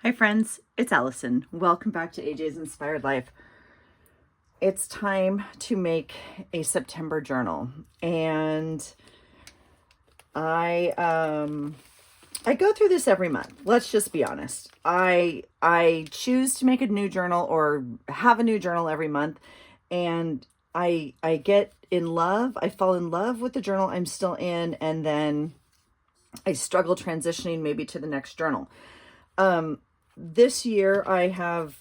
Hi friends, it's Allison. Welcome back to AJ's Inspired Life. It's time to make a September journal, and I go through this every month. Let's just be honest. I choose to make a new journal or have a new journal every month, and I get in love. I fall in love with the journal I'm still in, and then I struggle transitioning maybe to the next journal. This year I have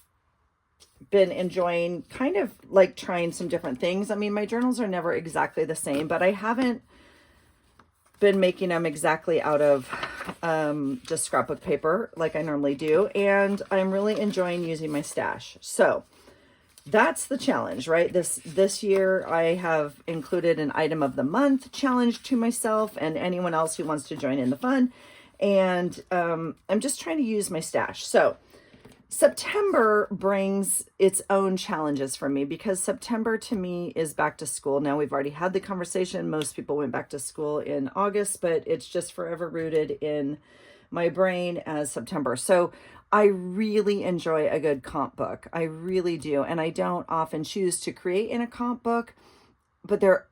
been enjoying kind of like trying some different things. I mean, my journals are never exactly the same, but I haven't been making them exactly out of just scrapbook paper like I normally do. And I'm really enjoying using my stash. So that's the challenge, right? This year I have included an item of the month challenge to myself and anyone else who wants to join in the fun. And I'm just trying to use my stash. So September brings its own challenges for me because September to me is back to school. Now we've already had the conversation. Most people went back to school in August, but it's just forever rooted in my brain as September. So I really enjoy a good comp book. I really do. And I don't often choose to create in a comp book, but they're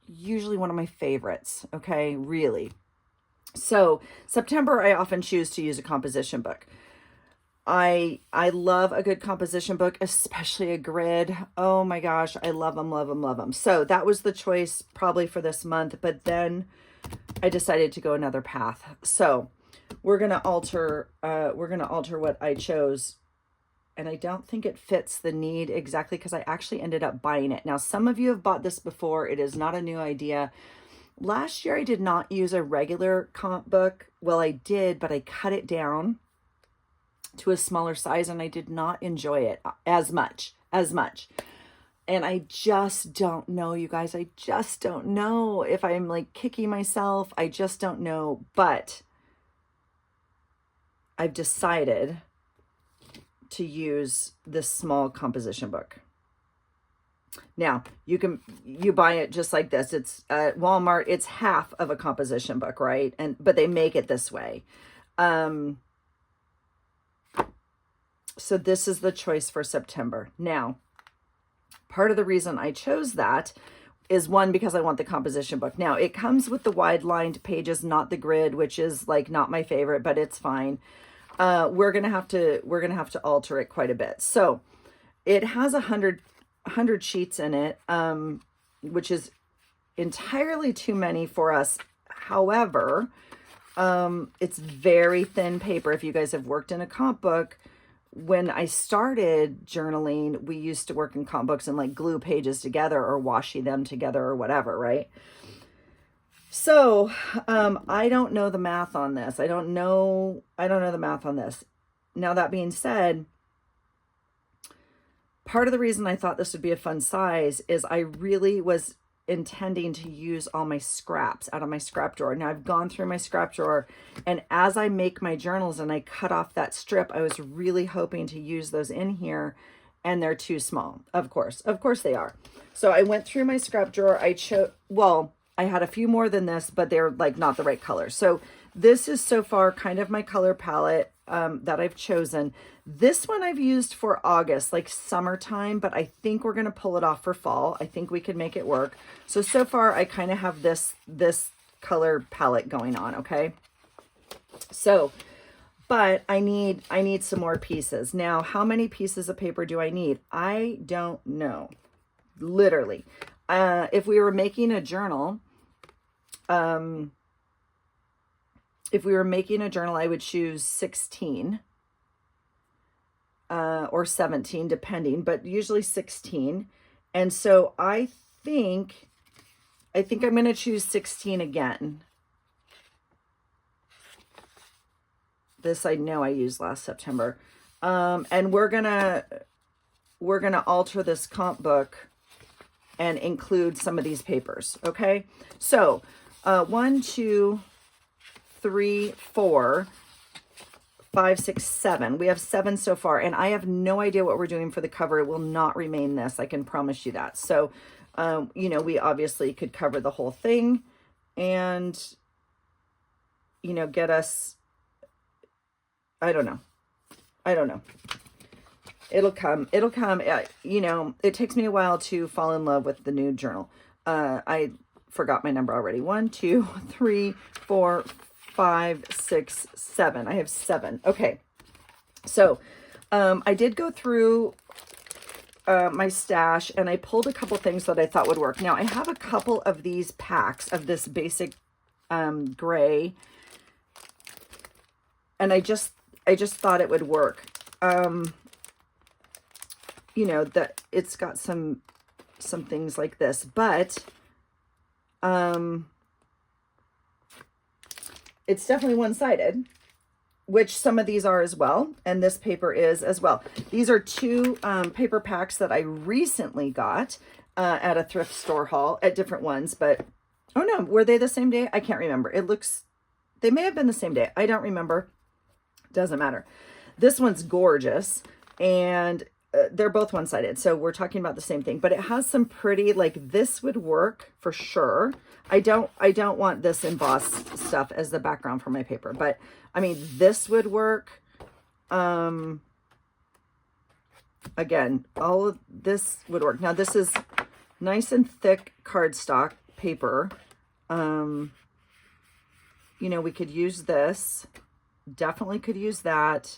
usually one of my favorites. Okay, really. So September, I often choose to use a composition book. I love a good composition book, especially a grid. Oh my gosh, I love them, love them, love them. So that was the choice probably for this month, but then I decided to go another path. So we're gonna alter what I chose, and I don't think it fits the need exactly because I actually ended up buying it. Now, some of you have bought this before. It is not a new idea. Last year, I did not use a regular comp book. Well, I did, but I cut it down to a smaller size and I did not enjoy it as much. And I just don't know, you guys. I just don't know if I'm like kicking myself. I just don't know. But I've decided to use this small composition book. Now, you buy it just like this. It's at Walmart. It's half of a composition book, right? But they make it this way. So this is the choice for September. Now, part of the reason I chose that is one, because I want the composition book. Now, it comes with the wide lined pages, not the grid, which is like not my favorite, but it's fine. We're gonna have to alter it quite a bit. So it has 100 sheets in it, which is entirely too many for us. However, it's very thin paper. If you guys have worked in a comp book, when I started journaling, we used to work in comp books and like glue pages together or washi them together or whatever, right? So, I don't know the math on this. I don't know the math on this. Now, that being said, part of the reason I thought this would be a fun size is I really was intending to use all my scraps out of my scrap drawer. Now I've gone through my scrap drawer, and as I make my journals and I cut off that strip, I was really hoping to use those in here, and they're too small. Of course they are. So I went through my scrap drawer. I had a few more than this, but they're like not the right color. So this is so far kind of my color palette that I've chosen. This one I've used for August, like summertime, but I think we're going to pull it off for fall. I think we could make it work. So far I kind of have this color palette going on. Okay. So, but I need some more pieces. Now, how many pieces of paper do I need? I don't know. Literally. If we were making a journal, I would choose 16 or 17, depending, but usually 16. And so I think I'm going to choose 16 again. This I know I used last September. And we're going to alter this comp book and include some of these papers. Okay. So, 1, 2, 3, 4, 5, 6, 7. We have 7 so far, and I have no idea what we're doing for the cover. It will not remain this. I can promise you that. So, we obviously could cover the whole thing and, get us, I don't know. I don't know. It'll come. It'll come. You know, it takes me a while to fall in love with the new journal. I forgot my number already. 1, 2, 3, 4, 5, 6, 7. I have 7. Okay. So, I did go through my stash and I pulled a couple things that I thought would work. Now I have a couple of these packs of this basic gray, and I just thought it would work. You know, that it's got some things like this, but it's definitely one-sided, which some of these are as well, and this paper is as well. These are 2 paper packs that I recently got at a thrift store haul at different ones, but oh no, were they the same day? I can't remember. They may have been the same day. I don't remember. Doesn't matter. This one's gorgeous, and they're both one-sided, so we're talking about the same thing, but it has some pretty, like, this would work for sure. I don't want this embossed stuff as the background for my paper, but I mean, this would work. Again, all of this would work. Now this is nice and thick cardstock paper. You know, we could use this, definitely could use that.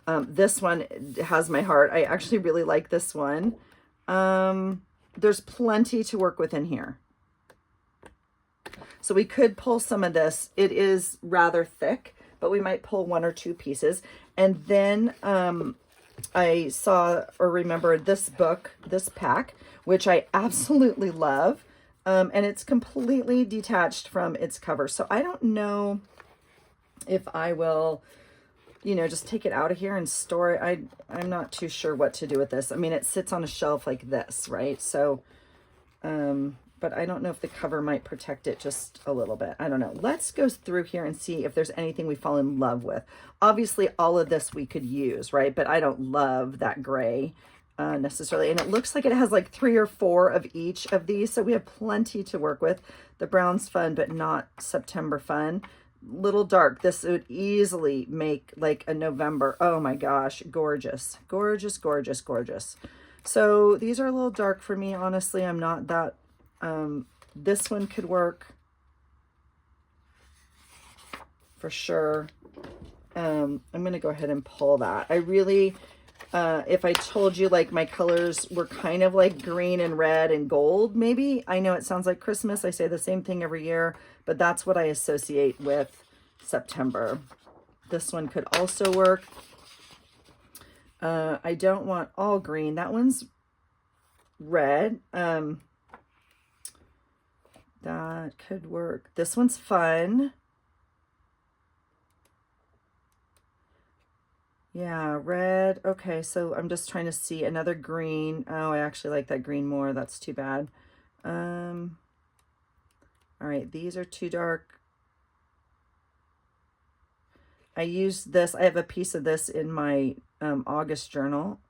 This one has my heart. I actually really like this one. There's plenty to work with in here. So we could pull some of this. It is rather thick, but we might pull 1 or 2 pieces. And then I saw or remembered this book, this pack, which I absolutely love. And it's completely detached from its cover. So I don't know if I will, you know, just take it out of here and store it. I'm not too sure what to do with this. I mean, it sits on a shelf like this, right? So, but I don't know if the cover might protect it just a little bit. I don't know. Let's go through here and see if there's anything we fall in love with. Obviously, all of this we could use, right? But I don't love that gray necessarily. And it looks like it has like 3 or 4 of each of these. So we have plenty to work with. The brown's fun, but not September fun. Little dark. This would easily make like a November. Oh my gosh, gorgeous, gorgeous, gorgeous, gorgeous. So these are a little dark for me, honestly. I'm not that this one could work for sure. I'm gonna go ahead and pull that. I really if I told you like my colors were kind of like green and red and gold, maybe. I know it sounds like Christmas. I say the same thing every year, but that's what I associate with September. This one could also work. I don't want all green. That one's red. That could work. This one's fun. Yeah, red. Okay, so I'm just trying to see another green. Oh, I actually like that green more. That's too bad. All right, these are too dark. I used this. I have a piece of this in my August journal.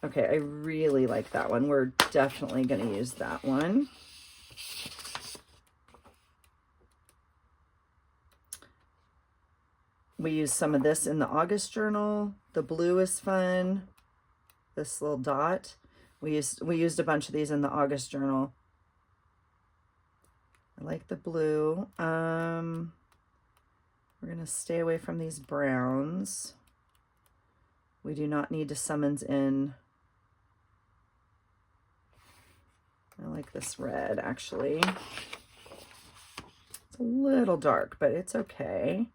Okay, I really like that one. We're definitely going to use that one. We use some of this in the August journal. The blue is fun. This little dot. We used a bunch of these in the August journal. I like the blue. We're going to stay away from these browns. We do not need to summons in. I like this red, actually. It's a little dark, but it's okay.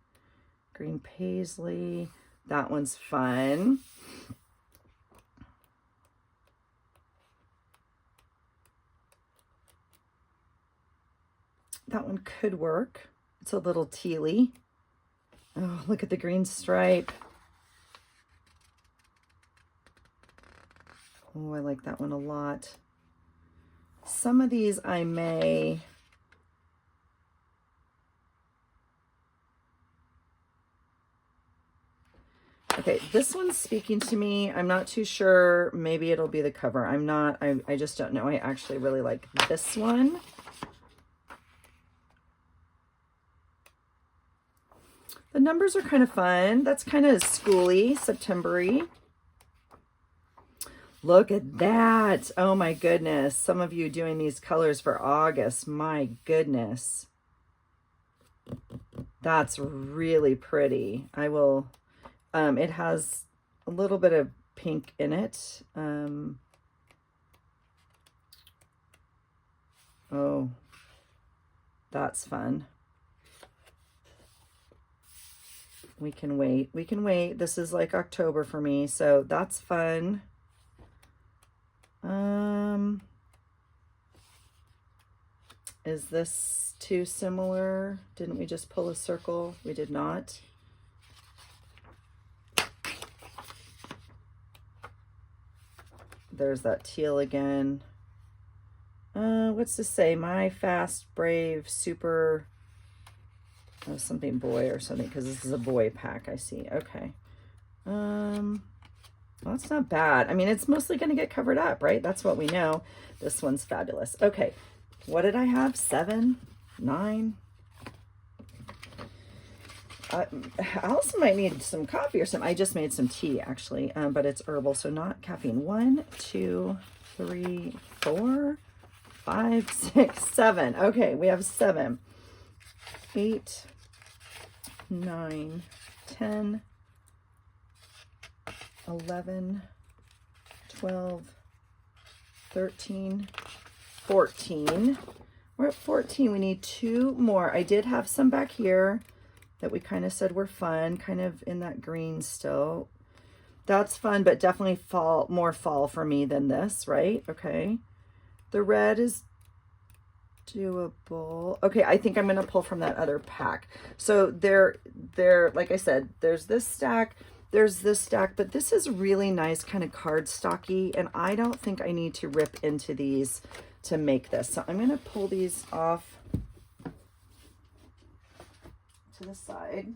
Green paisley. That one's fun. That one could work. It's a little tealy. Oh, look at the green stripe. Oh, I like that one a lot. Some of these I may... Okay, this one's speaking to me. I'm not too sure. Maybe it'll be the cover. I'm not. I just don't know. I actually really like this one. The numbers are kind of fun. That's kind of schooly, September-y. Look at that. Oh my goodness. Some of you doing these colors for August. My goodness. That's really pretty. I will, it has a little bit of pink in it. Oh, that's fun. We can wait. We can wait. This is like October for me, so that's fun. Is this too similar? Didn't we just pull a circle? We did not. There's that teal again. What's this say? My fast, brave, super, oh, something boy or something, because this is a boy pack, I see. Okay. Well, that's not bad. I mean, it's mostly going to get covered up, right? That's what we know. This one's fabulous. Okay. What did I have? 7, 9. Allison might need some coffee or something. I just made some tea, actually, but it's herbal, so not caffeine. 1, 2, 3, 4, 5, 6, 7. Okay, we have 7, 8, 9, 10, 11, 12, 13, 14. We're at 14. We need 2 more. I did have some back here that we kind of said were fun, kind of in that green still. That's fun, but definitely more fall for me than this, right? Okay. The red is doable. Okay, I think I'm going to pull from that other pack. So there, like I said, there's this stack, there's this stack, but this is really nice, kind of cardstocky, and I don't think I need to rip into these to make this. So I'm going to pull these off to the side.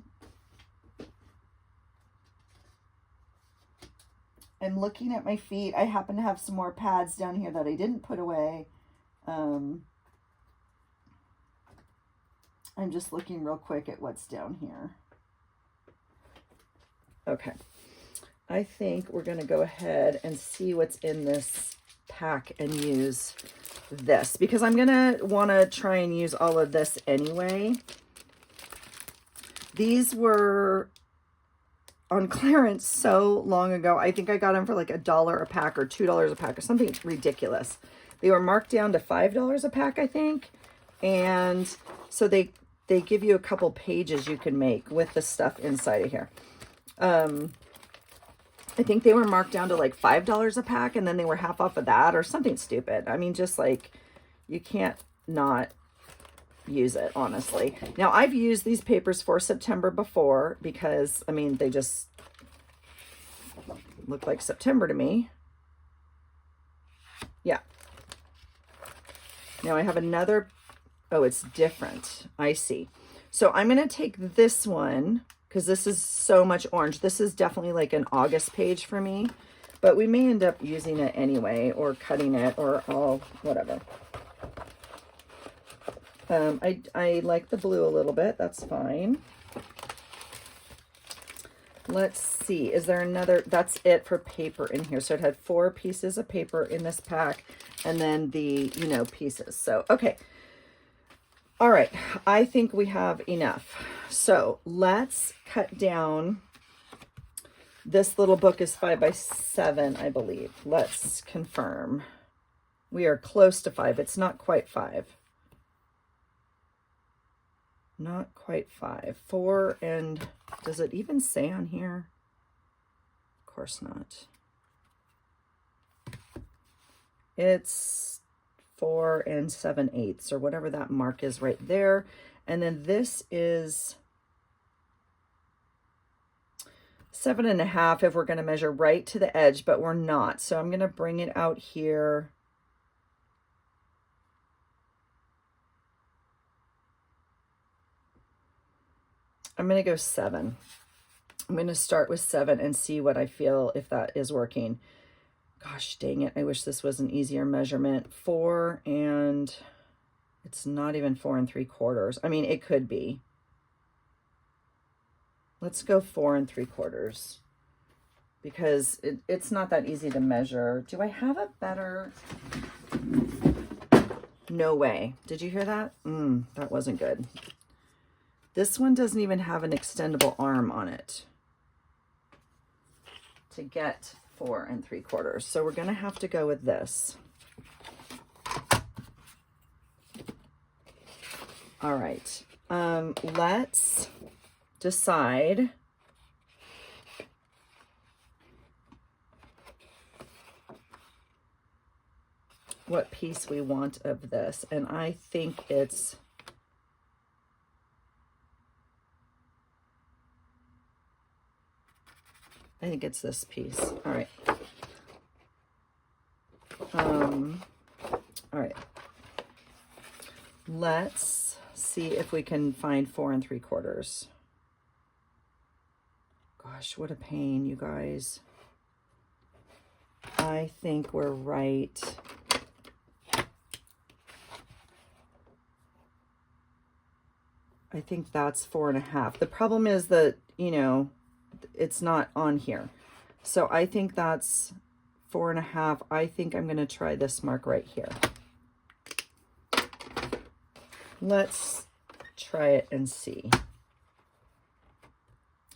I'm looking at my feet. I happen to have some more pads down here that I didn't put away. I'm just looking real quick at what's down here. Okay. I think we're going to go ahead and see what's in this pack and use this, because I'm going to want to try and use all of this anyway. These were on clearance so long ago. I think I got them for like $1 a pack or $2 a pack or something ridiculous. They were marked down to $5 a pack, I think. And so they give you a couple pages you can make with the stuff inside of here. I think they were marked down to like $5 a pack, and then they were half off of that or something stupid. I mean, just like, you can't not use it, honestly. Now, I've used these papers for September before because, I mean, they just look like September to me. Yeah. Now I have another, oh, it's different. I see. So I'm going to take this one because this is so much orange. This is definitely like an August page for me, but we may end up using it anyway, or cutting it, or all, whatever. I like the blue a little bit. That's fine. Let's see. Is there another? That's it for paper in here. So it had 4 pieces of paper in this pack, and then the, you know, pieces. So, okay. All right. I think we have enough. So let's cut down. This little book is 5 by 7, I believe. Let's confirm. We are close to 5. It's not quite 5. Not quite 5. 4, and does it even say on here? Of course not. It's 4 7/8 or whatever that mark is right there. And then this is 7.5 if we're going to measure right to the edge, but we're not. So I'm going to bring it out here. I'm going to go 7. I'm going to start with 7 and see what I feel if that is working. Gosh, dang it. I wish this was an easier measurement. 4, and it's not even 4 3/4. I mean, it could be. Let's go 4 3/4 because it's not that easy to measure. Do I have a better? No way. Did you hear that? That wasn't good. This one doesn't even have an extendable arm on it to get 4 3/4. So we're going to have to go with this. All right. Let's decide what piece we want of this. And I think it's this piece. All right. All right. Let's see if we can find 4 3/4. Gosh, what a pain, you guys. I think we're right. I think that's 4 1/2. The problem is that, you know, it's not on here. So I think that's 4 1/2. I think I'm going to try this mark right here. Let's try it and see.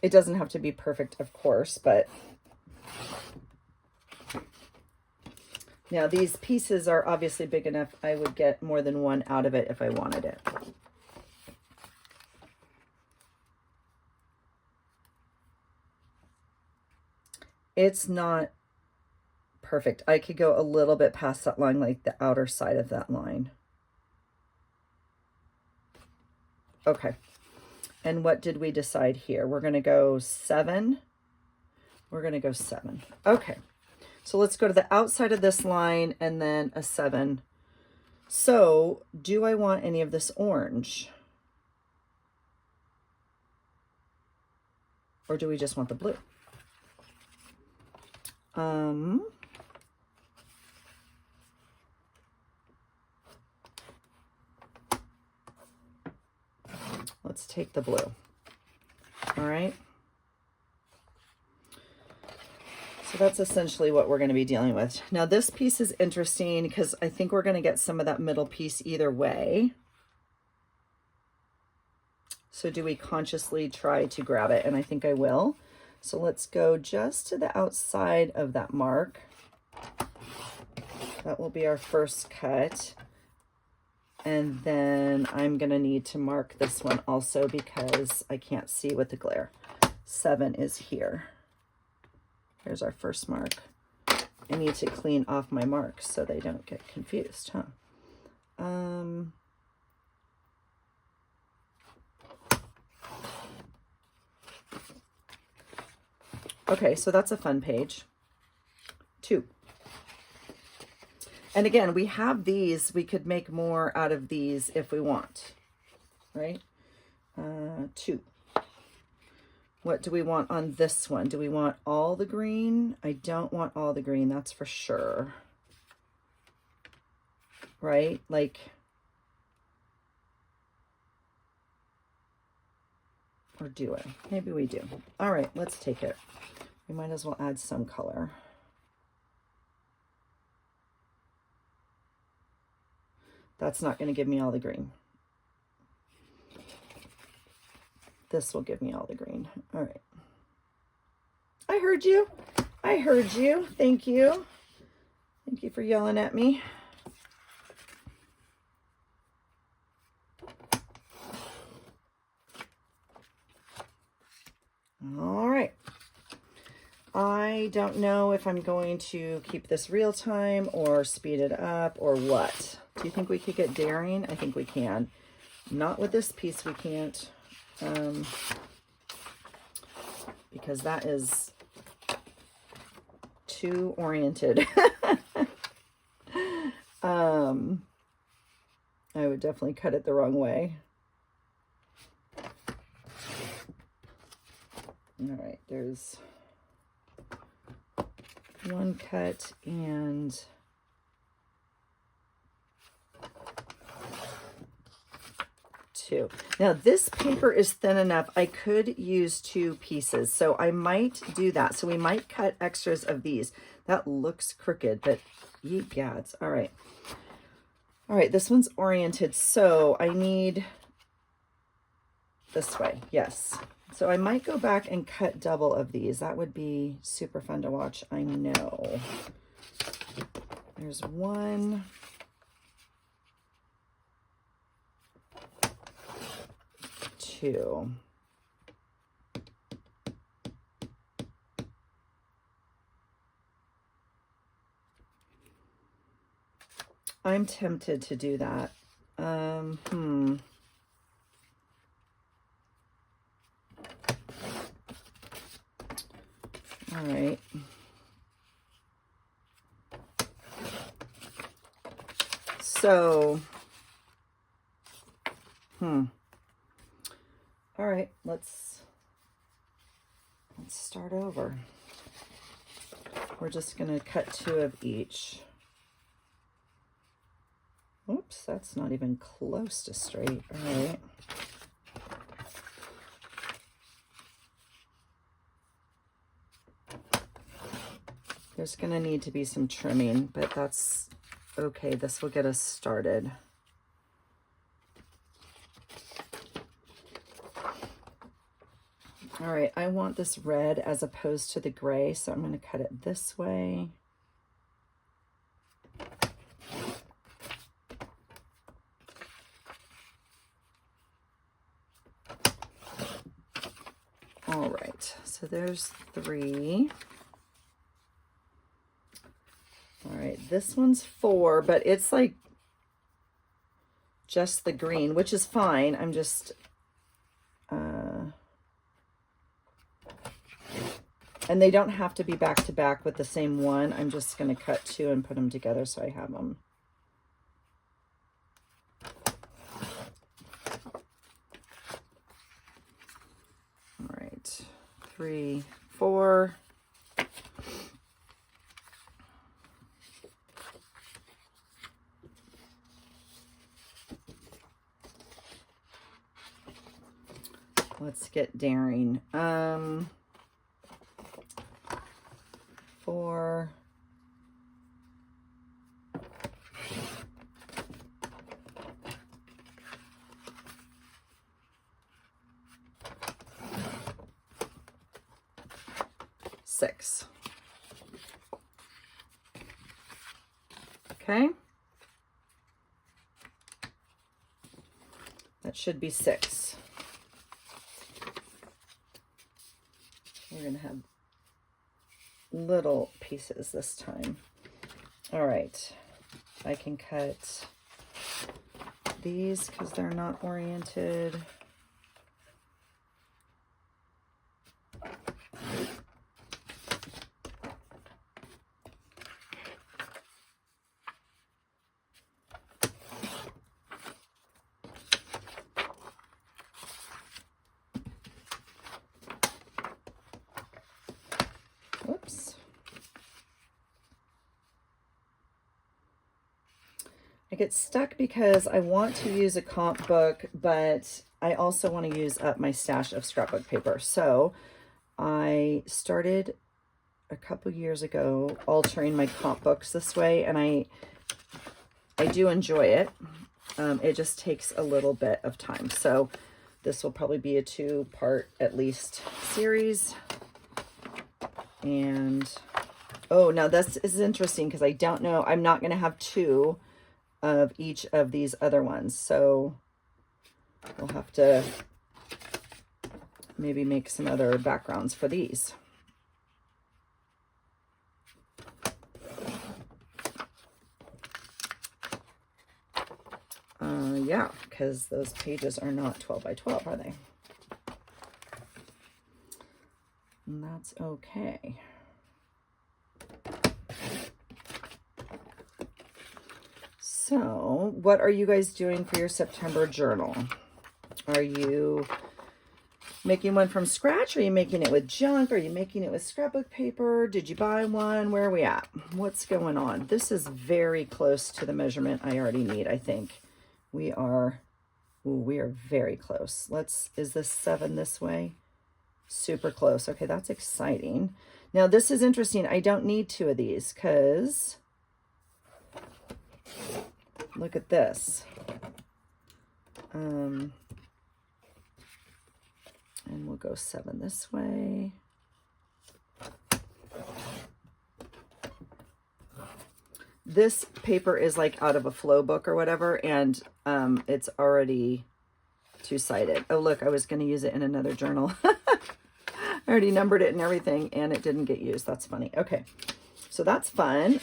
It doesn't have to be perfect, of course, but now these pieces are obviously big enough. I would get more than one out of it if I wanted it. It's not perfect. I could go a little bit past that line, like the outer side of that line. Okay. And what did we decide here? We're going to go 7. We're going to go 7. Okay. So let's go to the outside of this line and then a 7. So do I want any of this orange? Or do we just want the blue? Let's take the blue. All right. So that's essentially what we're going to be dealing with. Now this piece is interesting because I think we're going to get some of that middle piece either way. So do we consciously try to grab it? And I think I will. So let's go just to the outside of that mark. That will be our first cut. And then I'm going to need to mark this one also because I can't see with the glare. 7 is here. Here's our first mark. I need to clean off my marks so they don't get confused, huh? Okay, so that's a fun page. 2. And again, we have these. We could make more out of these if we want, right? 2. What do we want on this one? Do we want all the green? I don't want all the green, that's for sure. Right? Like, or do I? Maybe we do. All right, let's take it. We might as well add some color. That's not going to give me all the green. This will give me all the green. All right. I heard you. I heard you. Thank you. Thank you for yelling at me. All right. I don't know if I'm going to keep this real time or speed it up or what. Do you think we could get daring? I think we can. Not with this piece, we can't. Because that is too oriented. I would definitely cut it the wrong way. All right, there's one cut and 2. Now this paper is thin enough. I could use 2 pieces, so I might do that. So we might cut extras of these. That looks crooked, but ye gads. All right. All right, this one's oriented, so I need this way. Yes. So I might go back and cut double of these. That would be super fun to watch. I know. There's 1. 2. I'm tempted to do that. All right. So, all right, let's start over. We're just going to cut 2 of each. Oops, that's not even close to straight. All right. There's going to need to be some trimming, but that's okay. This will get us started. All right, I want this red as opposed to the gray, so I'm going to cut it this way. All right, so there's 3. All right, this one's 4, but it's like just the green, which is fine. I'm just, and they don't have to be back to back with the same one. I'm just going to cut 2 and put them together so I have them. All right, 3, 4. Let's get daring. 4. 6. Okay. That should be 6. We're going to have little pieces this time. All right. I can cut these because they're not oriented. Whoops. I get stuck because I want to use a comp book, but I also want to use up my stash of scrapbook paper. So I started a couple years ago altering my comp books this way, and I do enjoy it. It just takes a little bit of time. So this will probably be a 2-part at least series. And oh, now this is interesting because I don't know, I'm not going to have 2 of each of these other ones, so we'll have to maybe make some other backgrounds for these. Yeah, because those pages are not 12 by 12, are they? And that's okay. So, what are you guys doing for your September journal? Are you making one from scratch? Are you making it with junk? Are you making it with scrapbook paper? Did you buy one? Where are we at? What's going on? This is very close to the measurement I already need, I think. We are Ooh, we are very close. Is this 7 this way? Super close. Okay, that's exciting. Now this is interesting. I don't need 2 of these because look at this. And we'll go 7 this way. This paper is like out of a flow book or whatever, and it's already two-sided. Oh, look, I was going to use it in another journal. I already numbered it and everything, and it didn't get used. That's funny. Okay, so that's fun.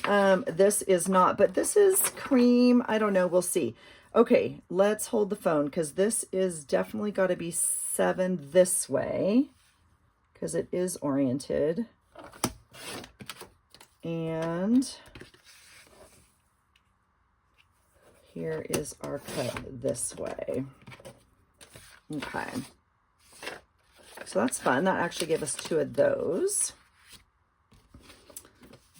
This is not, but this is cream. I don't know. We'll see. Okay, let's hold the phone because this is definitely got to be 7 this way because it is oriented. And here is our cut this way. Okay. So that's fun. That actually gave us 2 of those.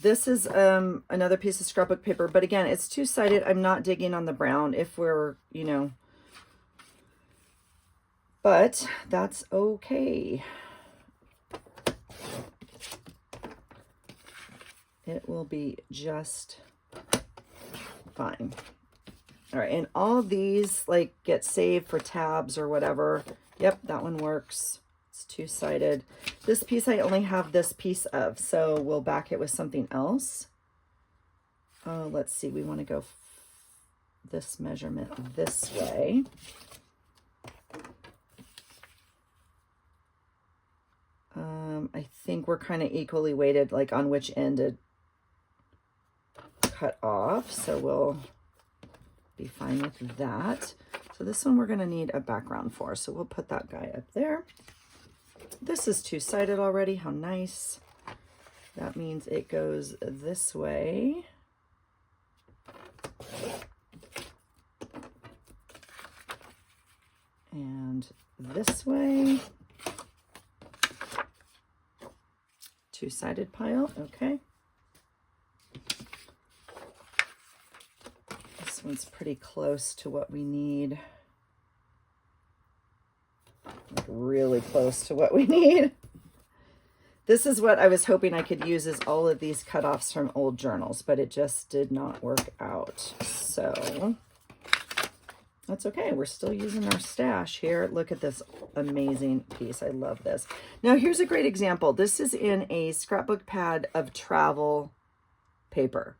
This is another piece of scrapbook paper, but again, it's two-sided. I'm not digging on the brown if we're, you know, but that's okay. It will be just fine. All right, and all of these like get saved for tabs or whatever. Yep, that one works. It's two-sided. This piece I only have this piece of, so we'll back it with something else. Let's see, we want to go this measurement this way. I think we're kind of equally weighted, like on which end to cut off, so we'll be fine with that. So this one we're going to need a background for, so we'll put that guy up there. This is two-sided already. How nice. That means it goes this way. And this way. Two-sided pile. Okay. This one's pretty close to what we need. Like really close to what we need. This is what I was hoping I could use, is all of these cutoffs from old journals, but it just did not work out. So that's okay. We're still using our stash here. Look at this amazing piece. I love this. Now here's a great example. This is in a scrapbook pad of travel paper.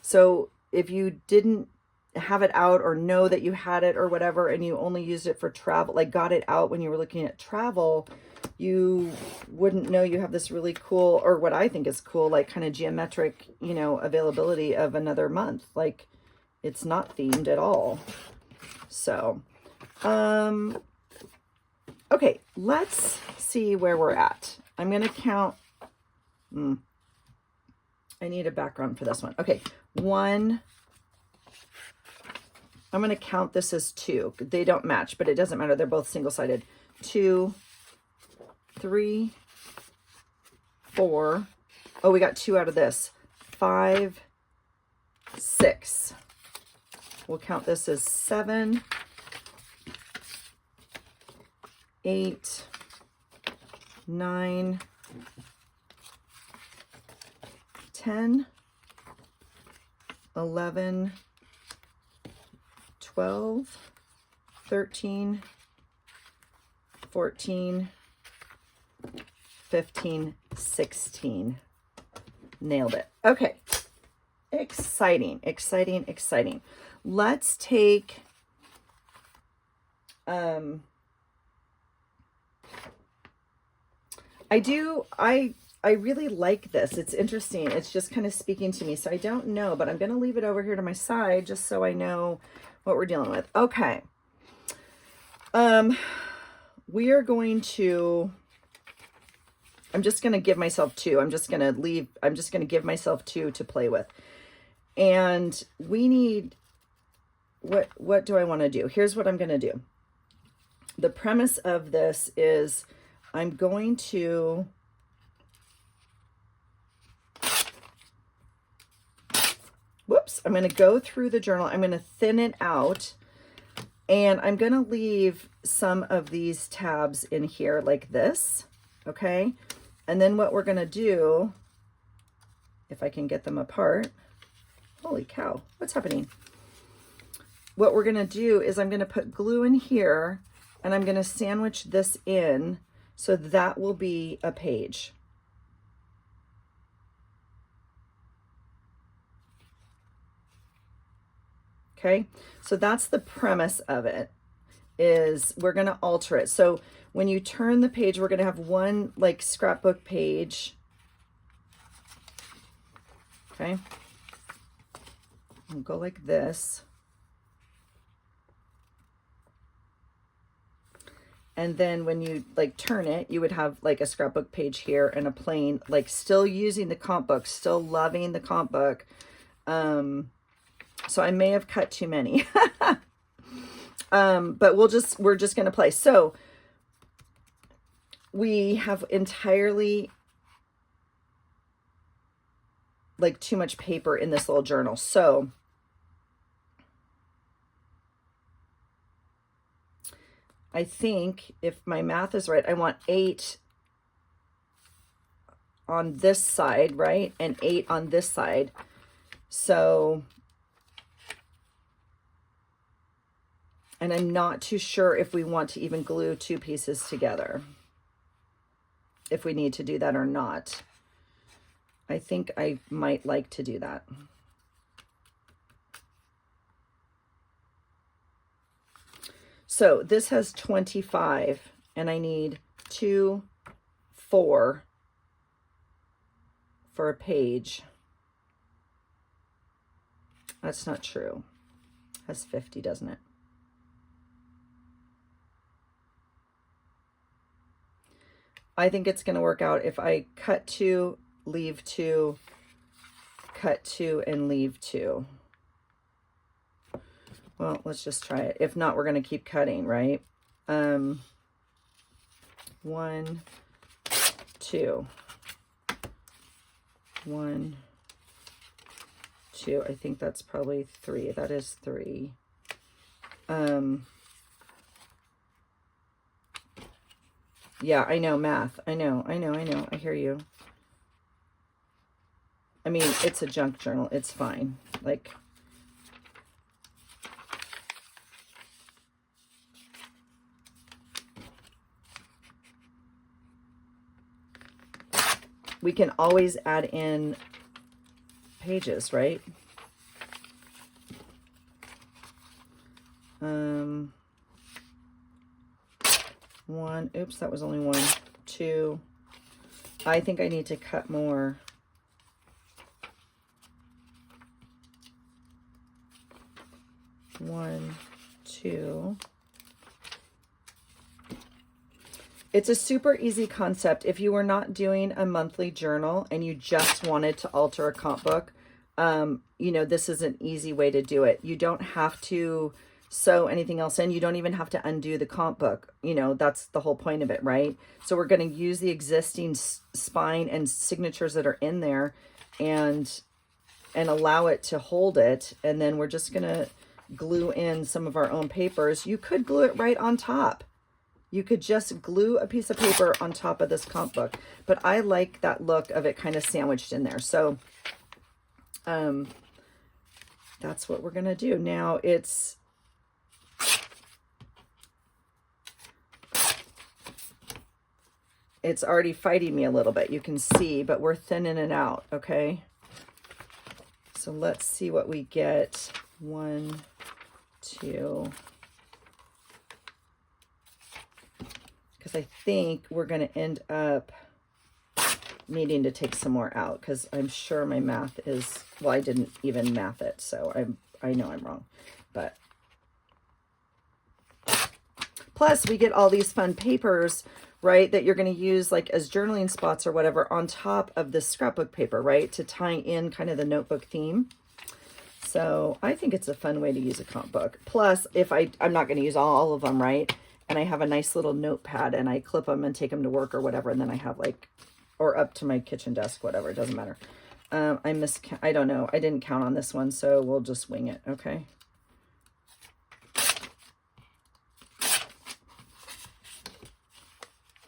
So if you didn't have it out or know that you had it or whatever, and you only used it for travel, like got it out when you were looking at travel, you wouldn't know you have this really cool, or what I think is cool, like kind of geometric, you know, availability of another month. Like it's not themed at all. So, okay, let's see where we're at. I'm going to count. I need a background for this one. Okay, 1. I'm going to count this as 2. They don't match, but it doesn't matter. They're both single-sided. 2, 3, 4. Oh, we got 2 out of this. 5, 6. We'll count this as 7, 8, 9, 10, 11, 12, 13, 14, 15, 16. Nailed it. Okay. Exciting, exciting, exciting. Let's take, I really like this. It's interesting. It's just kind of speaking to me. So I don't know, but I'm going to leave it over here to my side just so I know what we're dealing with. Okay. We are going to, I'm just going to give myself 2. I'm just going to give myself 2 to play with. And we need, what do I want to do? Here's what I'm going to do. The premise of this is I'm going to I'm going to go through the journal. I'm going to thin it out, And I'm going to leave some of these tabs in here like this, okay? And then what we're going to do, if I can get them apart, holy cow, what's happening? What we're going to do is I'm going to put glue in here, and I'm going to sandwich this in, so that will be a page. Okay, so that's the premise of it, is we're going to alter it. So when you turn the page, we're going to have one like scrapbook page. Okay, we'll go like this. And then when you like turn it, you would have like a scrapbook page here and a plain, like still using the comp book, still loving the comp book. So I may have cut too many, but we're just going to play. So we have entirely like too much paper in this little journal. So I think if my math is right, I want 8 on this side, right? And 8 on this side. So, and I'm not too sure if we want to even glue 2 pieces together, if we need to do that or not. I think I might like to do that. So this has 25, and I need 2, 4 for a page. That's not true. It has 50, doesn't it? I think it's going to work out if I cut 2, leave 2, cut 2, and leave 2. Well, let's just try it. If not, we're going to keep cutting, right? 1, 2. 1, 2. I think that's probably 3. That is 3. Yeah, I know math. I know. I hear you. I mean, it's a junk journal. It's fine. Like, we can always add in pages, right? One, oops, that was only 1, 2. I think I need to cut more. One, 2. It's a super easy concept. If you were not doing a monthly journal and you just wanted to alter a comp book, you know, this is an easy way to do it. You don't have to sew anything else in. You don't even have to undo the comp book. You know, that's the whole point of it, right? So we're going to use the existing spine and signatures that are in there and allow it to hold it. And then we're just going to glue in some of our own papers. You could glue it right on top. You could just glue a piece of paper on top of this comp book, but I like that look of it kind of sandwiched in there. So that's what we're going to do. Now it's already fighting me a little bit, you can see, but we're thinning it out, okay? So let's see what we get. 1, 2. Because I think we're going to end up needing to take some more out, because I'm sure my math is, well, I didn't even math it, so I know I'm wrong. But plus we get all these fun papers, right, that you're going to use like as journaling spots or whatever on top of this scrapbook paper, right, to tie in kind of the notebook theme. So I think it's a fun way to use a comp book. Plus, if I'm not going to use all of them, right, and I have a nice little notepad and I clip them and take them to work or whatever, and then I have like, or up to my kitchen desk, whatever, it doesn't matter. I don't know. I didn't count on this one, so we'll just wing it, okay?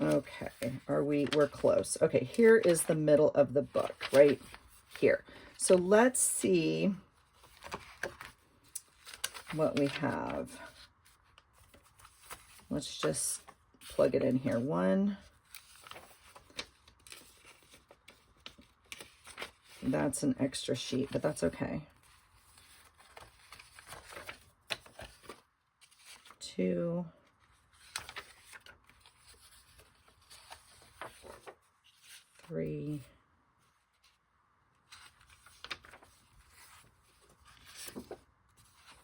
Okay, we're close. Okay, here is the middle of the book, right here. So let's see what we have. Let's just plug it in here. One. That's an extra sheet, but that's okay. 2. 3.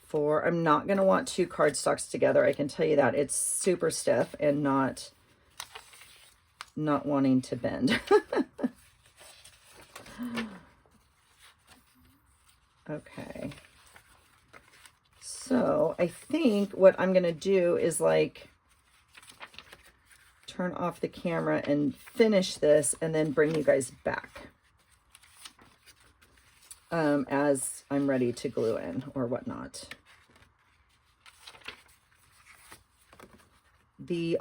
4. I'm not going to want 2 cardstocks together. I can tell you that. It's super stiff and not wanting to bend. Okay. So I think what I'm going to do is like turn off the camera and finish this and then bring you guys back as I'm ready to glue in or whatnot. The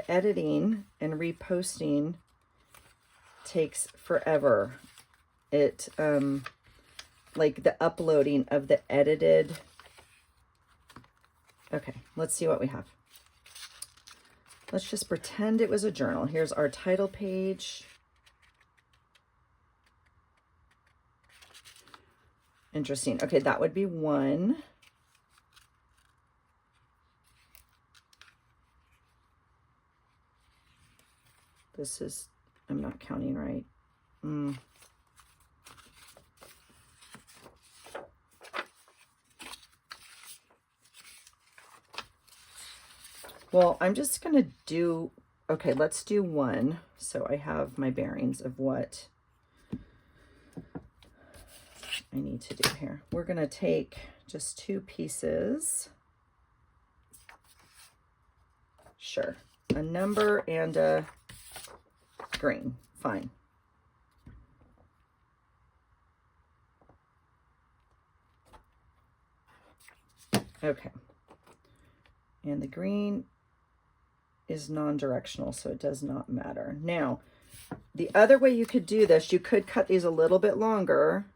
editing and reposting takes forever. It, like the uploading of the edited. Okay, let's see what we have. Let's just pretend it was a journal. Here's our title page. Interesting. Okay, that would be 1. This is, I'm not counting right. Well, I'm just going to do, okay, let's do 1. So I have my bearings of what I need to do here. We're going to take just 2 pieces. Sure. A number and a green. Fine. Okay. And the green is non-directional, so it does not matter. Now, the other way you could do this, you could cut these a little bit longer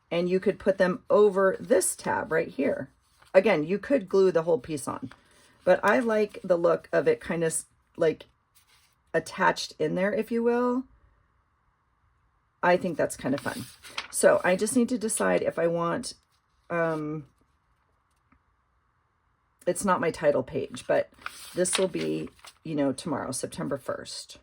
and you could put them over this tab right here. Again, you could glue the whole piece on, but I like the look of it kind of like attached in there, if you will. I think that's kind of fun. So I just need to decide if I want, it's not my title page, but this will be, you know, tomorrow, September 1st.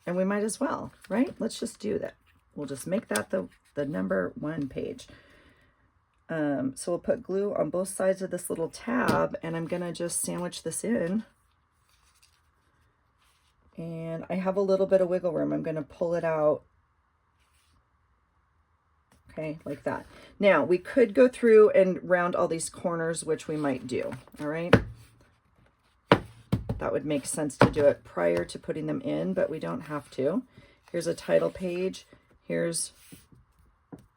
And we might as well, right? Let's just do that. We'll just make that the number 1 page. So we'll put glue on both sides of this little tab, and I'm gonna just sandwich this in. And I have a little bit of wiggle room. I'm gonna pull it out. Okay, like that. Now, we could go through and round all these corners, which we might do, all right? That would make sense to do it prior to putting them in, but we don't have to. Here's a title page. Here's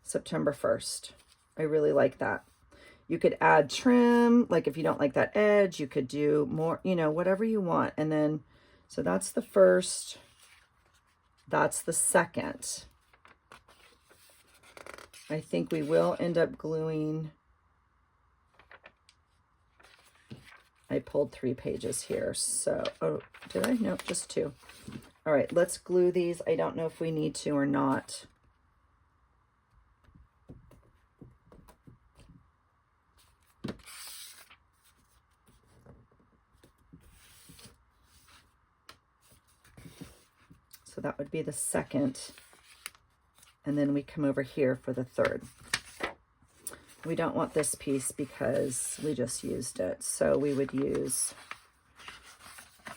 September 1st. I really like that. You could add trim, like if you don't like that edge, you could do more, you know, whatever you want. And then, so that's the 1st. That's the 2nd. I think we will end up gluing. I pulled 3 pages here. So, oh, did I? No, just 2. All right, let's glue these. I don't know if we need to or not. So that would be the 2nd. And then we come over here for the 3rd. We don't want this piece because we just used it. So we would use a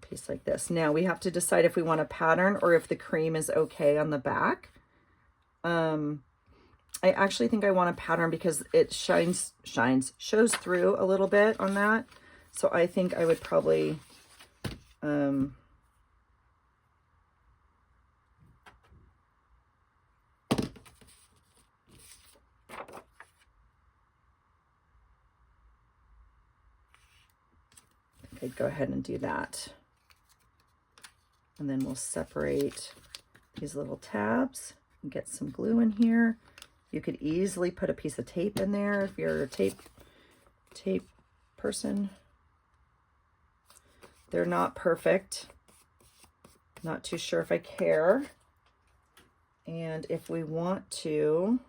piece like this. Now we have to decide if we want a pattern or if the cream is okay on the back. I actually think I want a pattern because it shows through a little bit on that. So I think I would probably, I'd go ahead and do that. And then we'll separate these little tabs and get some glue in here. You could easily put a piece of tape in there if you're a tape person. They're not perfect. Not too sure if I care. And if we want to,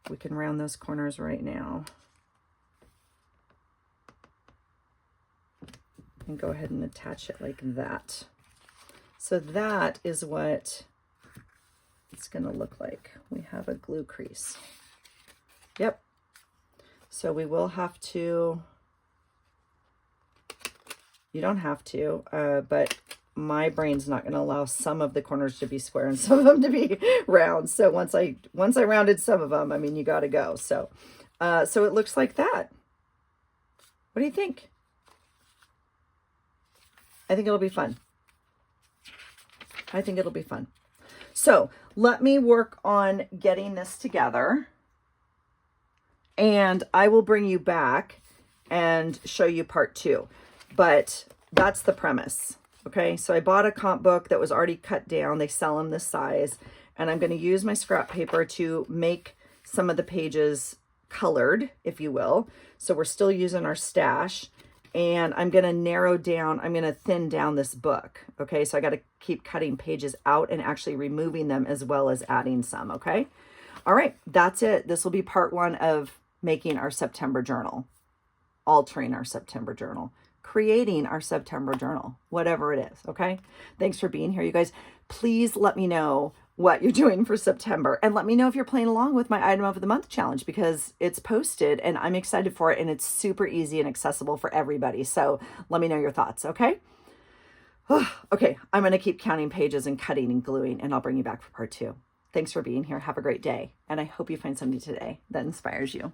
we can round those corners right now. And go ahead and attach it like that. So that is what it's going to look like. We have a glue crease. Yep. So we will have to, you don't have to, but my brain's not going to allow some of the corners to be square and some of them to be round. So once I rounded some of them, I mean, you got to go. So, so it looks like that. What do you think? I think it'll be fun. I think it'll be fun. So let me work on getting this together, and I will bring you back and show you part 2. But that's the premise. Okay, so I bought a comp book that was already cut down. They sell them this size, and I'm going to use my scrap paper to make some of the pages colored, if you will. So we're still using our stash. And I'm going to narrow down, I'm going to thin down this book. Okay, so I got to keep cutting pages out and actually removing them as well as adding some. Okay, all right, that's it. This will be part 1 of making our September journal, altering our September journal, creating our September journal, whatever it is. Okay, thanks for being here, you guys. Please let me know what you're doing for September, and let me know if you're playing along with my item of the month challenge, because it's posted and I'm excited for it, and it's super easy and accessible for everybody. So let me know your thoughts. Okay. Okay. I'm going to keep counting pages and cutting and gluing, and I'll bring you back for part 2. Thanks for being here. Have a great day. And I hope you find something today that inspires you.